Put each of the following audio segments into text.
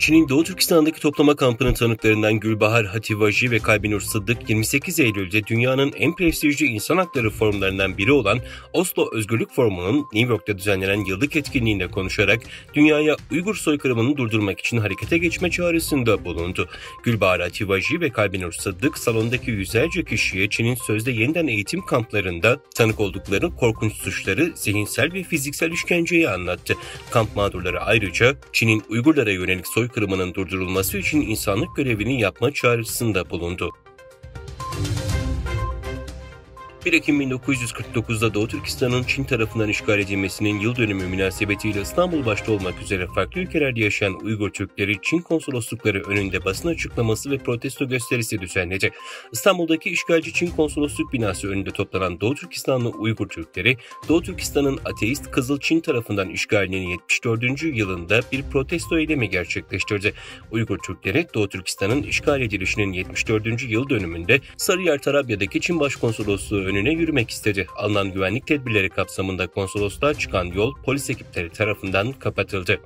Çin'in Doğu Türkistan'daki toplama kampının tanıklarından Gülbahar Hativaji ve Kalbinur Sıddık 28 Eylül'de dünyanın en prestijli insan hakları forumlarından biri olan Oslo Özgürlük Forumu'nun New York'ta düzenlenen yıllık etkinliğinde konuşarak dünyaya Uygur soykırımını durdurmak için harekete geçme çağrısında bulundu. Gülbahar Hativaji ve Kalbinur Sıddık salondaki yüzlerce kişiye Çin'in sözde yeniden eğitim kamplarında tanık oldukları korkunç suçları, zihinsel ve fiziksel işkenceyi anlattı. Kamp mağdurları ayrıca Çin'in Uygurlara yönelik soykırımının durdurulması için insanlık görevini yapma çağrısında bulundu. 1 Ekim 1949'da Doğu Türkistan'ın Çin tarafından işgal edilmesinin yıl dönümü münasebetiyle İstanbul başta olmak üzere farklı ülkelerde yaşayan Uygur Türkleri Çin konsoloslukları önünde basın açıklaması ve protesto gösterisi düzenledi. İstanbul'daki işgalci Çin konsolosluk binası önünde toplanan Doğu Türkistanlı Uygur Türkleri, Doğu Türkistan'ın ateist Kızıl Çin tarafından işgalinin 74. yılında bir protesto eylemi gerçekleştirdi. Uygur Türkleri, Doğu Türkistan'ın işgal edilişinin 74. yıl dönümünde Sarıyer Tarabya'daki Çin Başkonsolosluğu önüne yürümek istedi. Alınan güvenlik tedbirleri kapsamında konsolosluğa çıkan yol polis ekipleri tarafından kapatıldı.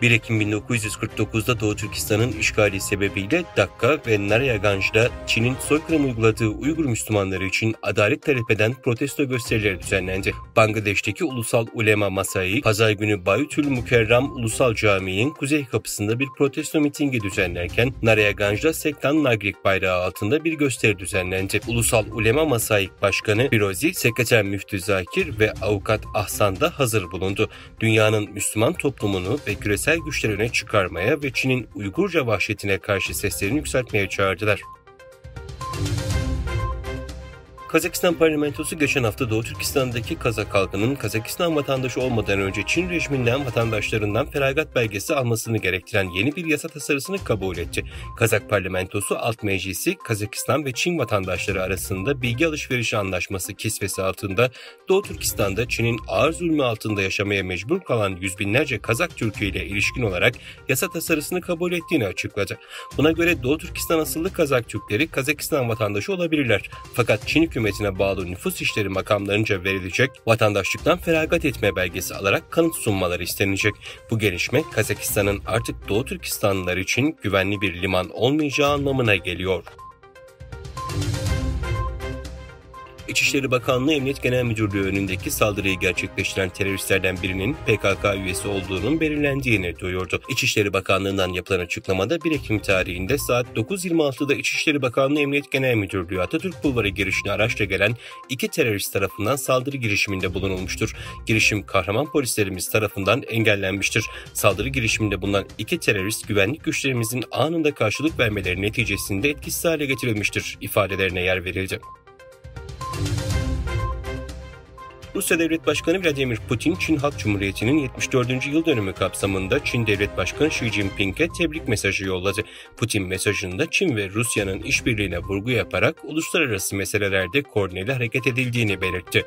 1 Ekim 1949'da Doğu Türkistan'ın işgali sebebiyle Dakka ve Narayanganj'da Çin'in soykırım uyguladığı Uygur Müslümanları için adalet talep eden protesto gösterileri düzenlendi. Bangladeş'teki Ulusal Ulema Masai, Pazar günü Baytül Mükerram Ulusal Camii'nin kuzey kapısında bir protesto mitingi düzenlerken Narayanganj'da Sektan Nagrik bayrağı altında bir gösteri düzenlendi. Ulusal Ulema Masai Başkanı Firozi, Sekreter Müftü Zakir ve Avukat Ahsan da hazır bulundu. Dünyanın Müslüman toplumunu ve küresel güçler öne çıkarmaya ve Çin'in Uygurca vahşetine karşı seslerini yükseltmeye çağırdılar. Kazakistan parlamentosu geçen hafta Doğu Türkistan'daki Kazak halkının Kazakistan vatandaşı olmadan önce Çin rejiminden vatandaşlarından feragat belgesi almasını gerektiren yeni bir yasa tasarısını kabul etti. Kazak parlamentosu alt meclisi Kazakistan ve Çin vatandaşları arasında bilgi alışverişi anlaşması kisvesi altında Doğu Türkistan'da Çin'in ağır zulmü altında yaşamaya mecbur kalan yüz binlerce Kazak Türk'ü ile ilişkin olarak yasa tasarısını kabul ettiğini açıkladı. Buna göre Doğu Türkistan asıllı Kazak Türkleri Kazakistan vatandaşı olabilirler. Fakat Çin hükümetine bağlı nüfus işleri makamlarınca verilecek vatandaşlıktan feragat etme belgesi alarak kanıt sunmaları istenecek. Bu gelişme Kazakistan'ın artık Doğu Türkistanlılar için güvenli bir liman olmayacağı anlamına geliyor. İçişleri Bakanlığı Emniyet Genel Müdürlüğü önündeki saldırıyı gerçekleştiren teröristlerden birinin PKK üyesi olduğunun belirlendiğini duyurdu. İçişleri Bakanlığı'ndan yapılan açıklamada 1 Ekim tarihinde saat 9.26'da İçişleri Bakanlığı Emniyet Genel Müdürlüğü Atatürk Bulvarı girişine araçla gelen 2 terörist tarafından saldırı girişiminde bulunulmuştur. Girişim kahraman polislerimiz tarafından engellenmiştir. Saldırı girişiminde bulunan 2 terörist güvenlik güçlerimizin anında karşılık vermeleri neticesinde etkisiz hale getirilmiştir ifadelerine yer verildi. Rusya Devlet Başkanı Vladimir Putin, Çin Halk Cumhuriyeti'nin 74. yıl dönümü kapsamında Çin Devlet Başkanı Xi Jinping'e tebrik mesajı yolladı. Putin mesajında Çin ve Rusya'nın işbirliğine vurgu yaparak uluslararası meselelerde koordineli hareket edildiğini belirtti.